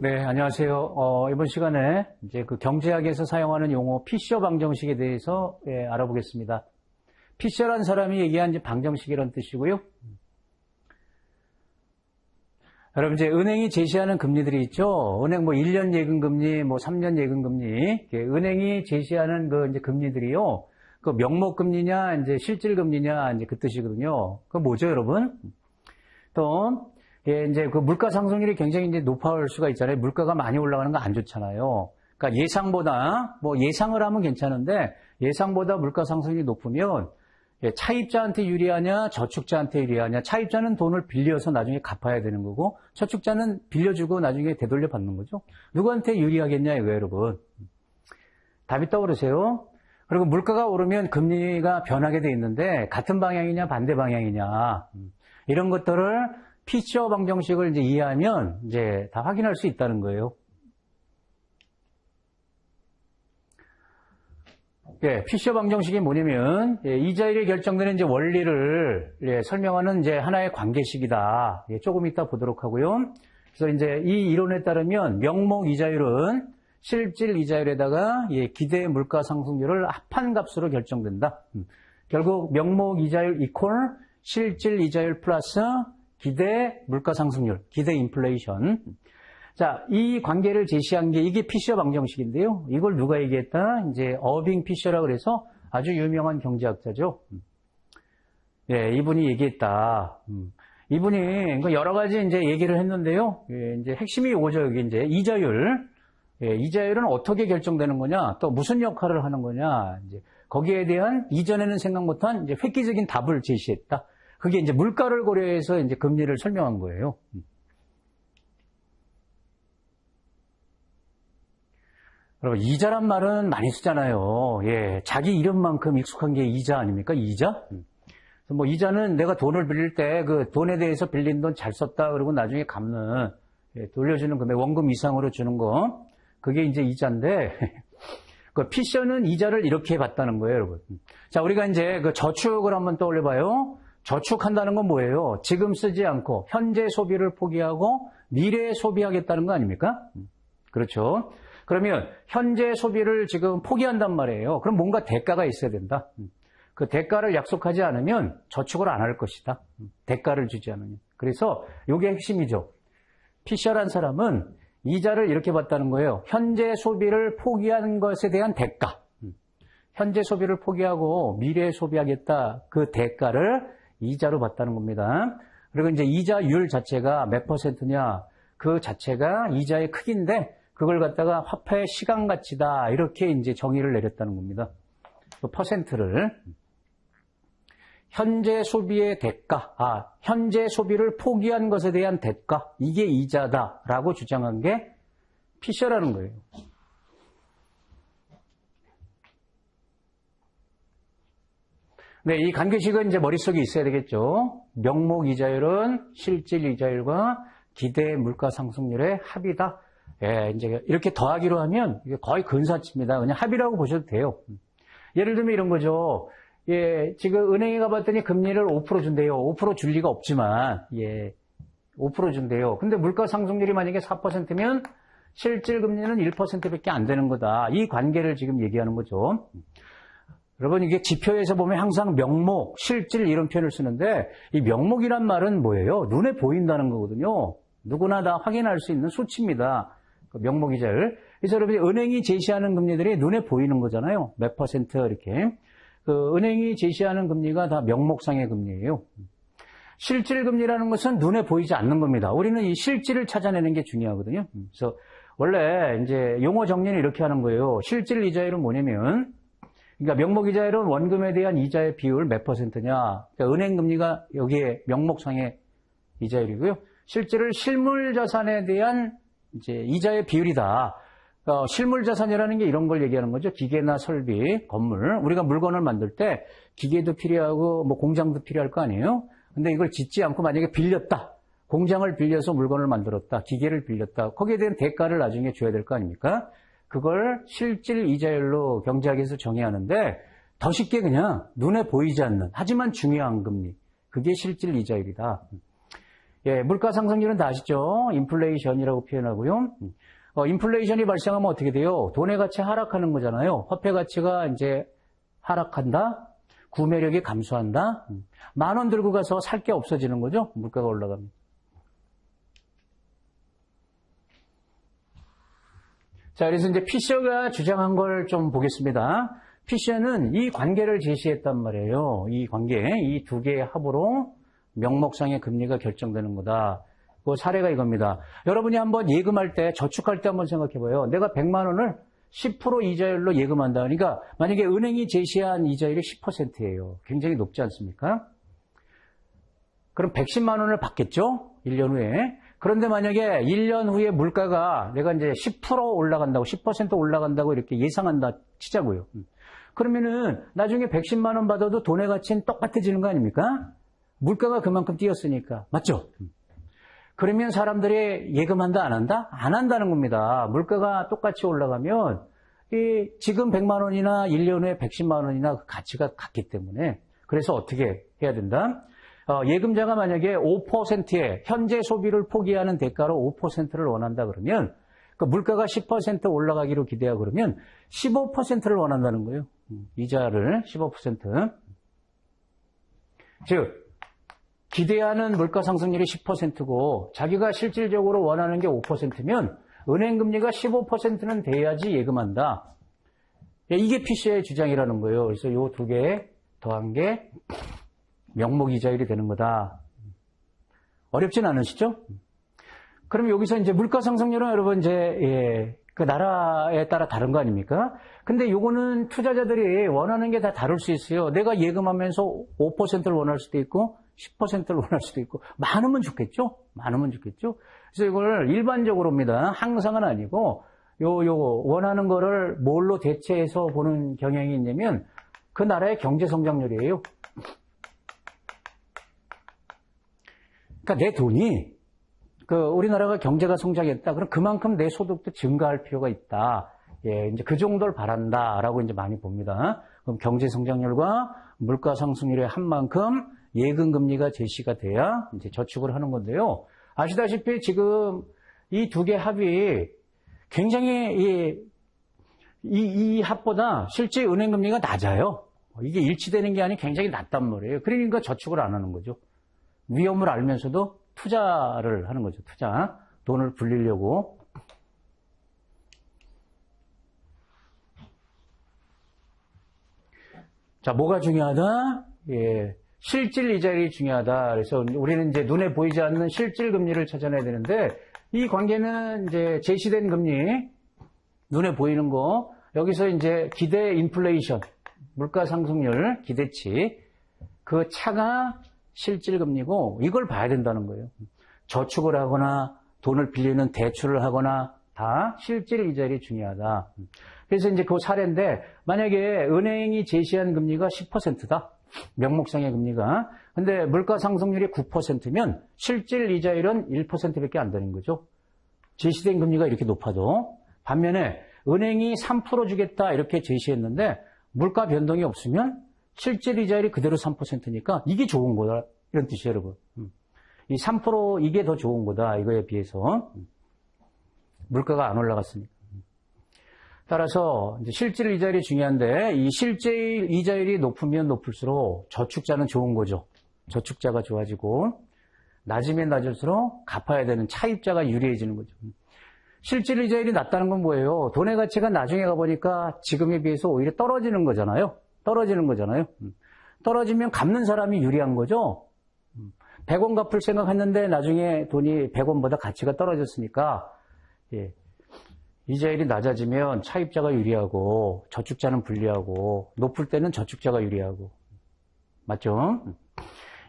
네, 안녕하세요. 이번 시간에 이제 그 경제학에서 사용하는 용어 피셔 방정식에 대해서 알아보겠습니다. 피셔란 사람이 얘기한 이제 방정식이라는 뜻이고요. 여러분 이제 은행이 제시하는 금리들이 있죠. 은행 뭐 1년 예금금리, 뭐 3년 예금금리, 은행이 제시하는 그 이제 금리들이요. 그 명목금리냐, 이제 실질금리냐, 이제 그 뜻이거든요. 그 뭐죠, 여러분? 또 이제 그 물가 상승률이 굉장히 이제 높아올 수가 있잖아요. 물가가 많이 올라가는 거 안 좋잖아요. 그러니까 예상보다 뭐 예상을 하면 괜찮은데 예상보다 물가 상승률이 높으면 차입자한테 유리하냐, 저축자한테 유리하냐. 차입자는 돈을 빌려서 나중에 갚아야 되는 거고 저축자는 빌려주고 나중에 되돌려 받는 거죠. 누구한테 유리하겠냐 이거예요, 여러분. 답이 떠오르세요? 그리고 물가가 오르면 금리가 변하게 돼 있는데 같은 방향이냐 반대 방향이냐 이런 것들을 피셔 방정식을 이제 이해하면 이제 다 확인할 수 있다는 거예요. 피셔 방정식이 뭐냐면 이자율이 결정되는 이제 원리를 설명하는 이제 하나의 관계식이다. 조금 이따 보도록 하고요. 그래서 이제 이 이론에 따르면 명목 이자율은 실질 이자율에다가 기대 물가 상승률을 합한 값으로 결정된다. 결국 명목 이자율 이퀄 실질 이자율 플러스 기대 물가 상승률, 기대 인플레이션. 자, 이 관계를 제시한 게 이게 피셔 방정식인데요. 이걸 누가 얘기했다? 이제 어빙 피셔라 그래서 아주 유명한 경제학자죠. 이분이 얘기했다. 이분이 여러 가지 이제 얘기를 했는데요. 이제 핵심이 이거죠. 여기 이제 이자율. 이자율은 어떻게 결정되는 거냐? 또 무슨 역할을 하는 거냐? 이제 거기에 대한 이전에는 생각 못한 이제 획기적인 답을 제시했다. 그게 이제 물가를 고려해서 이제 금리를 설명한 거예요. 여러분, 이자란 말은 많이 쓰잖아요. 자기 이름만큼 익숙한 게 이자 아닙니까? 이자? 그래서 뭐 이자는 내가 돈을 빌릴 때 그 돈에 대해서 빌린 돈 잘 썼다 그러고 나중에 갚는 돌려주는 금액 원금 이상으로 주는 거 그게 이제 이자인데 그 피셔는 이자를 이렇게 봤다는 거예요, 여러분. 자, 우리가 이제 그 저축을 한번 떠올려봐요. 저축한다는 건 뭐예요? 지금 쓰지 않고 현재 소비를 포기하고 미래에 소비하겠다는 거 아닙니까? 그렇죠. 그러면 현재 소비를 지금 포기한단 말이에요. 그럼 뭔가 대가가 있어야 된다. 그 대가를 약속하지 않으면 저축을 안 할 것이다. 대가를 주지 않으면. 그래서 이게 핵심이죠. 피셔란 사람은 이자를 이렇게 봤다는 거예요. 현재 소비를 포기한 것에 대한 대가. 현재 소비를 포기하고 미래에 소비하겠다. 그 대가를 이자로 봤다는 겁니다. 그리고 이제 이자율 자체가 몇 %냐, 그 자체가 이자의 크기인데, 그걸 갖다가 화폐의 시간 가치다, 이렇게 이제 정의를 내렸다는 겁니다. 그 퍼센트를. 현재 소비의 대가, 현재 소비를 포기한 것에 대한 대가, 이게 이자다라고 주장한 게 피셔라는 거예요. 네, 이 관계식은 이제 머릿속에 있어야 되겠죠. 명목 이자율은 실질 이자율과 기대 물가 상승률의 합이다. 이제 이렇게 더하기로 하면 이게 거의 근사치입니다. 그냥 합이라고 보셔도 돼요. 예를 들면 이런 거죠. 지금 은행에 가봤더니 금리를 5% 준대요. 5% 줄 리가 없지만, 5% 준대요. 근데 물가 상승률이 만약에 4%면 실질 금리는 1%밖에 안 되는 거다. 이 관계를 지금 얘기하는 거죠. 여러분, 이게 지표에서 보면 항상 명목, 실질 이런 표현을 쓰는데 이 명목이란 말은 뭐예요? 눈에 보인다는 거거든요. 누구나 다 확인할 수 있는 수치입니다. 그 명목 이자율. 그래서 여러분이 은행이 제시하는 금리들이 눈에 보이는 거잖아요. 몇 % 이렇게. 그 은행이 제시하는 금리가 다 명목상의 금리예요. 실질 금리라는 것은 눈에 보이지 않는 겁니다. 우리는 이 실질을 찾아내는 게 중요하거든요. 그래서 원래 이제 용어 정리는 이렇게 하는 거예요. 실질 이자율은 뭐냐면 그러니까 명목 이자율은 원금에 대한 이자의 비율 몇 %냐. 그러니까 은행 금리가 여기에 명목상의 이자율이고요. 실질을 실물 자산에 대한 이제 이자의 비율이다. 실물 자산이라는 게 이런 걸 얘기하는 거죠. 기계나 설비, 건물. 우리가 물건을 만들 때 기계도 필요하고 뭐 공장도 필요할 거 아니에요. 근데 이걸 짓지 않고 만약에 빌렸다. 공장을 빌려서 물건을 만들었다. 기계를 빌렸다. 거기에 대한 대가를 나중에 줘야 될 거 아닙니까? 그걸 실질 이자율로 경제학에서 정의하는데 더 쉽게 그냥 눈에 보이지 않는 하지만 중요한 금리. 그게 실질 이자율이다. 예, 물가 상승률은 다 아시죠? 인플레이션이라고 표현하고요. 인플레이션이 발생하면 어떻게 돼요? 돈의 가치 하락하는 거잖아요. 화폐 가치가 이제 하락한다. 구매력이 감소한다. 10,000원 들고 가서 살 게 없어지는 거죠. 물가가 올라가면. 자, 그래서 이제 피셔가 주장한 걸 좀 보겠습니다. 피셔는 이 관계를 제시했단 말이에요. 이 관계, 이 두 개의 합으로 명목상의 금리가 결정되는 거다. 그 사례가 이겁니다. 여러분이 한번 예금할 때, 저축할 때 한번 생각해봐요. 내가 100만 원을 10% 이자율로 예금한다. 그러니까 만약에 은행이 제시한 이자율이 10%예요. 굉장히 높지 않습니까? 그럼 110만 원을 받겠죠? 1년 후에. 그런데 만약에 1년 후에 물가가 내가 이제 10% 올라간다고, 10% 올라간다고 이렇게 예상한다 치자고요. 그러면은 나중에 110만 원 받아도 돈의 가치는 똑같아지는 거 아닙니까? 물가가 그만큼 뛰었으니까. 맞죠? 그러면 사람들이 예금한다, 안 한다? 안 한다는 겁니다. 물가가 똑같이 올라가면 지금 100만 원이나 1년 후에 110만 원이나 그 가치가 같기 때문에 그래서 어떻게 해야 된다? 예금자가 만약에 5%의 현재 소비를 포기하는 대가로 5%를 원한다 그러면 그 물가가 10% 올라가기로 기대하고 그러면 15%를 원한다는 거예요. 이자를 15%. 즉 기대하는 물가 상승률이 10%고 자기가 실질적으로 원하는 게 5%면 은행 금리가 15%는 돼야지 예금한다. 이게 피셔의 주장이라는 거예요. 그래서 이 두 개 더한 게 명목 이자율이 되는 거다. 어렵진 않으시죠? 그럼 여기서 이제 물가 상승률은 여러분 이제 그 나라에 따라 다른 거 아닙니까? 근데 요거는 투자자들이 원하는 게 다 다를 수 있어요. 내가 예금하면서 5%를 원할 수도 있고 10%를 원할 수도 있고 많으면 좋겠죠? 많으면 좋겠죠? 그래서 이걸 일반적으로입니다. 항상은 아니고 요 원하는 거를 뭘로 대체해서 보는 경향이 있냐면 그 나라의 경제 성장률이에요. 그러니까 내 돈이 우리나라가 경제가 성장했다. 그럼 그만큼 내 소득도 증가할 필요가 있다. 예, 이제 그 정도를 바란다라고 이제 많이 봅니다. 그럼 경제 성장률과 물가 상승률의 한 만큼 예금 금리가 제시가 돼야 이제 저축을 하는 건데요. 아시다시피 지금 이 두 개 합이 굉장히 이 합보다 실제 은행 금리가 낮아요. 이게 일치되는 게 아니라 굉장히 낮단 말이에요. 그러니까 저축을 안 하는 거죠. 위험을 알면서도 투자를 하는 거죠. 투자. 돈을 불리려고. 자, 뭐가 중요하다? 예. 실질 이자율이 중요하다. 그래서 우리는 이제 눈에 보이지 않는 실질 금리를 찾아내야 되는데 이 관계는 이제 제시된 금리, 눈에 보이는 거, 여기서 이제 기대 인플레이션, 물가 상승률, 기대치, 그 차가 실질 금리고 이걸 봐야 된다는 거예요. 저축을 하거나 돈을 빌리는 대출을 하거나 다 실질 이자율이 중요하다. 그래서 이제 그 사례인데 만약에 은행이 제시한 금리가 10%다. 명목상의 금리가. 근데 물가 상승률이 9%면 실질 이자율은 1%밖에 안 되는 거죠. 제시된 금리가 이렇게 높아도. 반면에 은행이 3% 주겠다 이렇게 제시했는데 물가 변동이 없으면 실질 이자율이 그대로 3%니까 이게 좋은 거다. 이런 뜻이에요, 여러분. 이 3% 이게 더 좋은 거다. 이거에 비해서. 물가가 안 올라갔으니까. 따라서 이제 실질 이자율이 중요한데 이 실질 이자율이 높으면 높을수록 저축자는 좋은 거죠. 저축자가 좋아지고 낮으면 낮을수록 갚아야 되는 차입자가 유리해지는 거죠. 실질 이자율이 낮다는 건 뭐예요? 돈의 가치가 나중에 가보니까 지금에 비해서 오히려 떨어지는 거잖아요. 떨어지면 갚는 사람이 유리한 거죠. 100원 갚을 생각했는데 나중에 돈이 100원보다 가치가 떨어졌으니까 예. 이자율이 낮아지면 차입자가 유리하고 저축자는 불리하고 높을 때는 저축자가 유리하고 맞죠?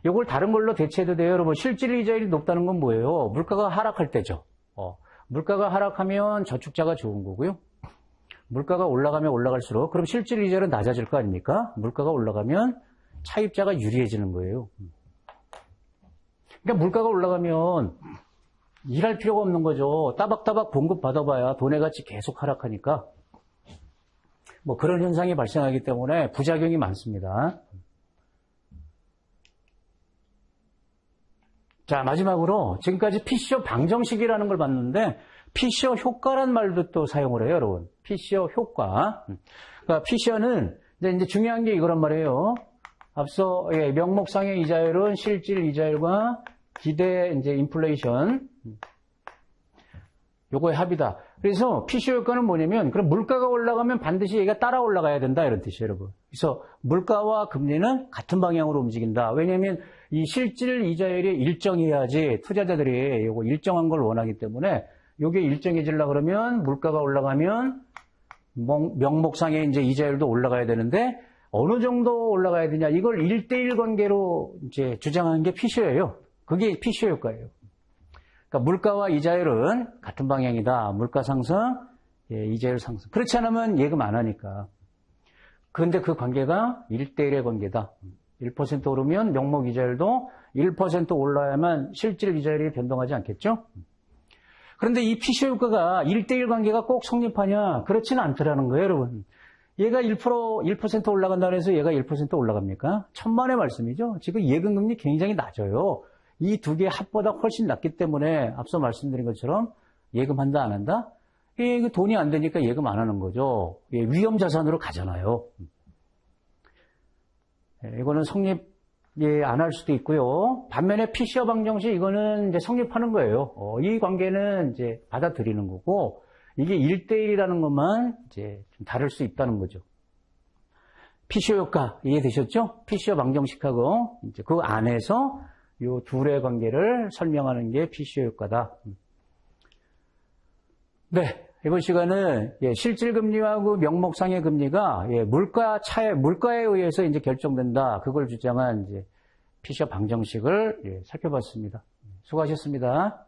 이걸 다른 걸로 대체해도 돼요. 여러분 실질 이자율이 높다는 건 뭐예요? 물가가 하락할 때죠. 물가가 하락하면 저축자가 좋은 거고요. 물가가 올라가면 올라갈수록 그럼 실질 이자율은 낮아질 거 아닙니까? 물가가 올라가면 차입자가 유리해지는 거예요. 그러니까 물가가 올라가면 일할 필요가 없는 거죠. 따박따박 봉급 받아봐야 돈의 가치 계속 하락하니까 뭐 그런 현상이 발생하기 때문에 부작용이 많습니다. 자, 마지막으로 지금까지 피셔 방정식이라는 걸 봤는데 피셔 효과란 말도 또 사용을 해요, 여러분. 피셔 효과. 그러니까 피셔는 이제 중요한 게 이거란 말이에요. 앞서 명목상의 이자율은 실질 이자율과 기대 이제 인플레이션 요거의 합이다. 그래서 피셔 효과는 뭐냐면 그럼 물가가 올라가면 반드시 얘가 따라 올라가야 된다 이런 뜻이에요, 여러분. 그래서 물가와 금리는 같은 방향으로 움직인다. 왜냐하면 이 실질 이자율이 일정해야지 투자자들이 요거 일정한 걸 원하기 때문에 요게 일정해지려 그러면 물가가 올라가면 명목상의 이제 이자율도 올라가야 되는데 어느 정도 올라가야 되냐 이걸 1대1 관계로 이제 주장하는 게 피셔예요. 그게 피셔 효과예요. 그러니까 물가와 이자율은 같은 방향이다. 물가 상승, 이자율 상승. 그렇지 않으면 예금 안 하니까. 그런데 그 관계가 1대1의 관계다. 1% 오르면 명목 이자율도 1% 올라야만 실질 이자율이 변동하지 않겠죠? 그런데 이 피셔 효과가 1대1 관계가 꼭 성립하냐? 그렇지는 않더라는 거예요, 여러분. 얘가 1% 올라간다고 해서 얘가 1% 올라갑니까? 천만의 말씀이죠. 지금 예금금리 굉장히 낮아요. 이 두 개의 합보다 훨씬 낮기 때문에 앞서 말씀드린 것처럼 예금한다 안 한다? 돈이 안 되니까 예금 안 하는 거죠. 위험 자산으로 가잖아요. 이거는 성립 안 할 수도 있고요. 반면에 피셔 방정식 이거는 이제 성립하는 거예요. 이 관계는 이제 받아들이는 거고 이게 1대1이라는 것만 이제 좀 다를 수 있다는 거죠. 피셔 효과 이해되셨죠? 피셔 방정식하고 이제 그 안에서 요 둘의 관계를 설명하는 게 피셔 효과다. 네, 이번 시간은 실질 금리와 그 명목상의 금리가 물가에 의해서 이제 결정된다. 그걸 주장한 이제 피셔 방정식을 살펴봤습니다. 수고하셨습니다.